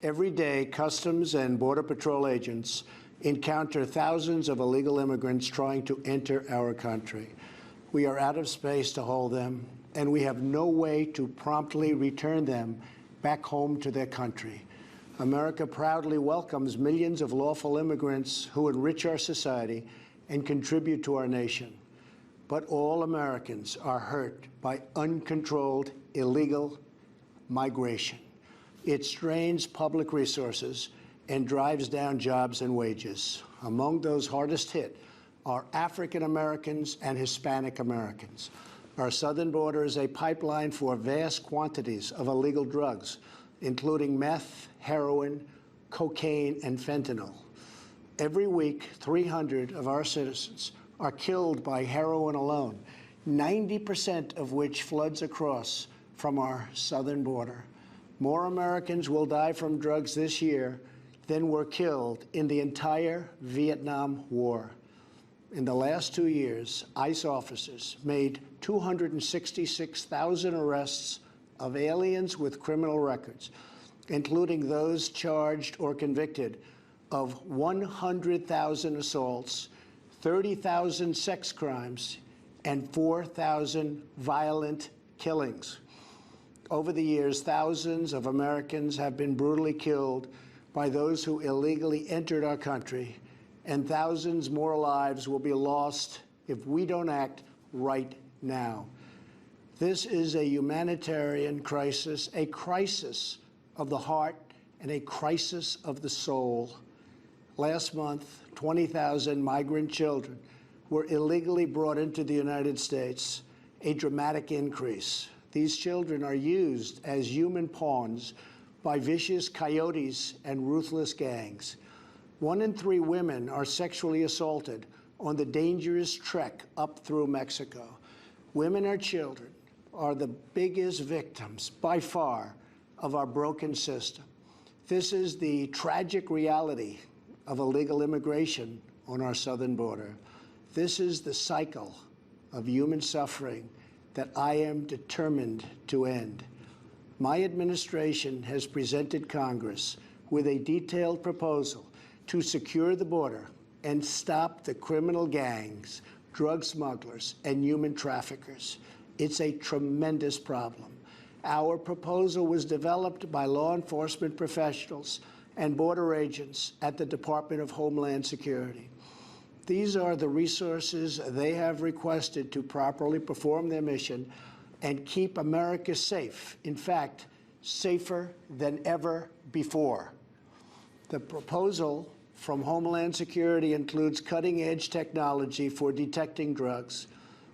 Every day, Customs and Border Patrol agents encounter thousands of illegal immigrants trying to enter our country. We are out of space to hold them, and we have no way to promptly return them back home to their country. America proudly welcomes millions of lawful immigrants who enrich our society and contribute to our nation. But all Americans are hurt by uncontrolled illegal migration. It strains public resources and drives down jobs and wages. Among those hardest hit are African Americans and Hispanic Americans. Our southern border is a pipeline for vast quantities of illegal drugs, including meth, heroin, cocaine, and fentanyl. Every week, 300 of our citizens are killed by heroin alone, 90% of which floods across from our southern border. More Americans will die from drugs this year than were killed in the entire Vietnam War. In the last 2 years, ICE officers made 266,000 arrests of aliens with criminal records, including those charged or convicted of 100,000 assaults, 30,000 sex crimes, and 4,000 violent killings. Over the years, thousands of Americans have been brutally killed by those who illegally entered our country, and thousands more lives will be lost if we don't act right now. This is a humanitarian crisis, a crisis of the heart and a crisis of the soul. Last month, 20,000 migrant children were illegally brought into the United States, a dramatic increase. These children are used as human pawns by vicious coyotes and ruthless gangs. 1 in 3 women are sexually assaulted on the dangerous trek up through Mexico. Women or children are the biggest victims, by far, of our broken system. This is the tragic reality of illegal immigration on our southern border. This is the cycle of human suffering that I am determined to end. My administration has presented Congress with a detailed proposal to secure the border and stop the criminal gangs, drug smugglers, and human traffickers. It's a tremendous problem. Our proposal was developed by law enforcement professionals and border agents at the Department of Homeland Security. These are the resources they have requested to properly perform their mission and keep America safe, in fact, safer than ever before. The proposal from Homeland Security includes cutting-edge technology for detecting drugs,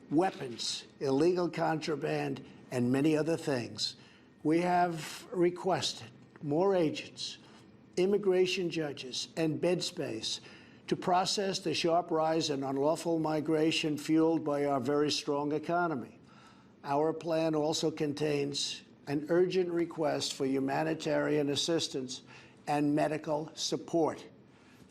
weapons, illegal contraband, and many other things. We have requested more agents, immigration judges, and bed space to process the sharp rise in unlawful migration fueled by our very strong economy. Our plan also contains an urgent request for humanitarian assistance and medical support.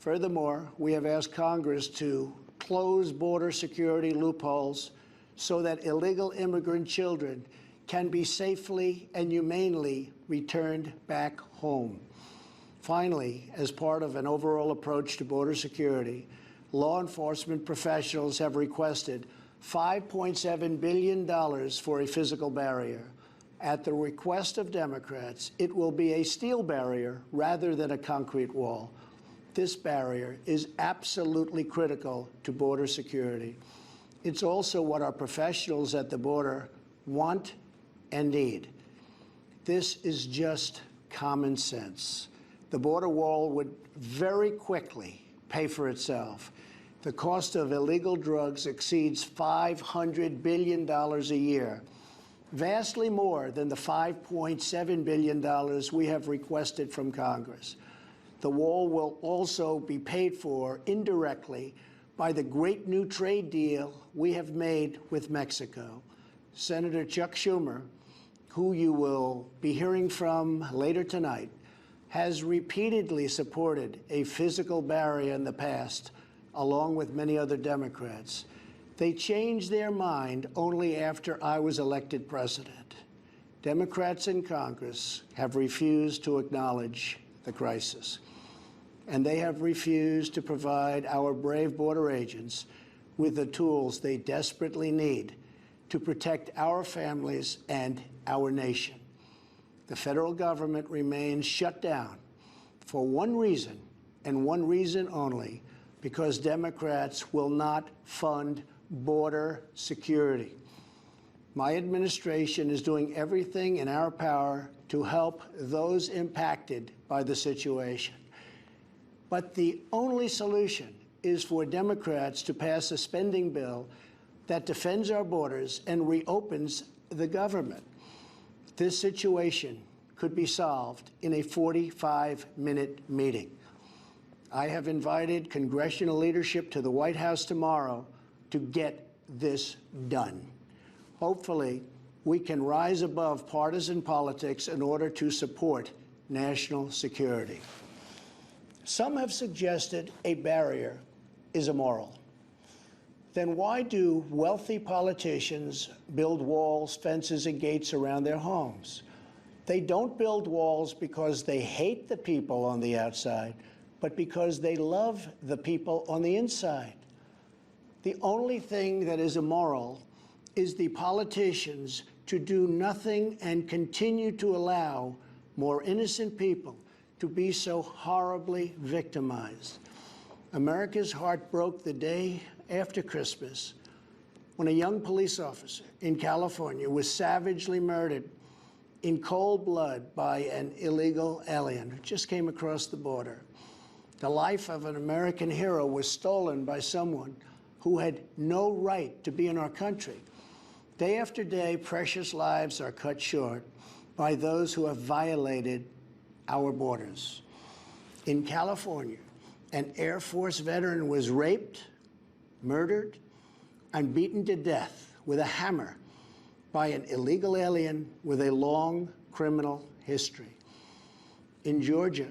Furthermore, we have asked Congress to close border security loopholes so that illegal immigrant children can be safely and humanely returned back home. Finally, as part of an overall approach to border security, law enforcement professionals have requested $5.7 billion for a physical barrier. At the request of Democrats, it will be a steel barrier rather than a concrete wall. This barrier is absolutely critical to border security. It's also what our professionals at the border want and need. This is just common sense. The border wall would very quickly pay for itself. The cost of illegal drugs exceeds $500 billion a year, vastly more than the $5.7 billion we have requested from Congress. The wall will also be paid for indirectly by the great new trade deal we have made with Mexico. Senator Chuck Schumer, who you will be hearing from later tonight, has repeatedly supported a physical barrier in the past, along with many other Democrats. They changed their mind only after I was elected president. Democrats in Congress have refused to acknowledge the crisis. And they have refused to provide our brave border agents with the tools they desperately need to protect our families and our nation. The federal government remains shut down for one reason, and one reason only, because Democrats will not fund border security. My administration is doing everything in our power to help those impacted by the situation. But the only solution is for Democrats to pass a spending bill that defends our borders and reopens the government. This situation could be solved in a 45-minute meeting. I have invited congressional leadership to the White House tomorrow to get this done. Hopefully, we can rise above partisan politics in order to support national security. Some have suggested a barrier is immoral. Then why do wealthy politicians build walls, fences, and gates around their homes? They don't build walls because they hate the people on the outside, but because they love the people on the inside. The only thing that is immoral is the politicians to do nothing and continue to allow more innocent people to be so horribly victimized. America's heart broke the day after Christmas when a young police officer in California was savagely murdered in cold blood by an illegal alien who just came across the border. The life of an American hero was stolen by someone who had no right to be in our country. Day after day, precious lives are cut short by those who have violated our borders. In California, an Air Force veteran was raped, murdered, and beaten to death with a hammer by an illegal alien with a long criminal history. In Georgia,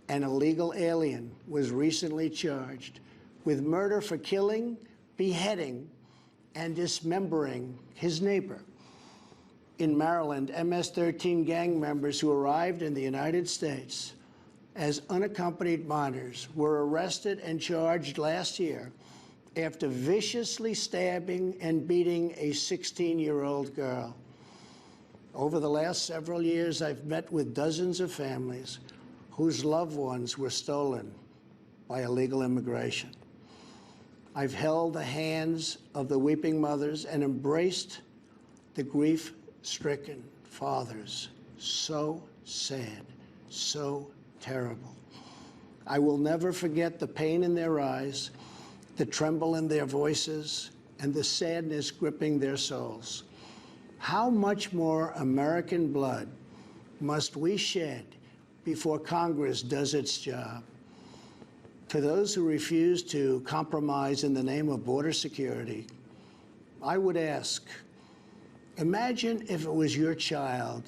an illegal alien was recently charged with murder for killing, beheading, and dismembering his neighbor. In Maryland, MS-13 gang members who arrived in the United States as unaccompanied minors were arrested and charged last year after viciously stabbing and beating a 16-year-old girl. Over the last several years, I've met with dozens of families whose loved ones were stolen by illegal immigration. I've held the hands of the weeping mothers and embraced the grief-stricken fathers. So sad, so terrible. I will never forget the pain in their eyes, the tremble in their voices, and the sadness gripping their souls. How much more American blood must we shed before Congress does its job? To those who refuse to compromise in the name of border security, I would ask, imagine if it was your child,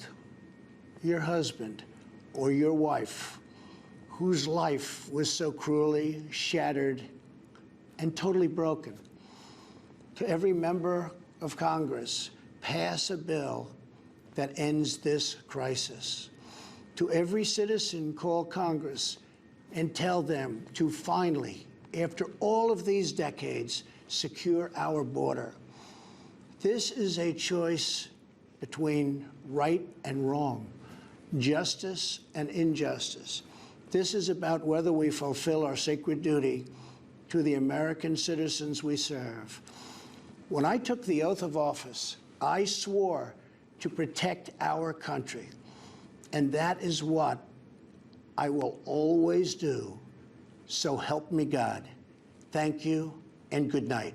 your husband, or your wife whose life was so cruelly shattered and totally broken. To every member of Congress, pass a bill that ends this crisis. To every citizen, call Congress and tell them to finally, after all of these decades, secure our border. This is a choice between right and wrong, justice and injustice. This is about whether we fulfill our sacred duty to the American citizens we serve. When I took the oath of office, I swore to protect our country, and that is what I will always do. So help me God. Thank you and good night.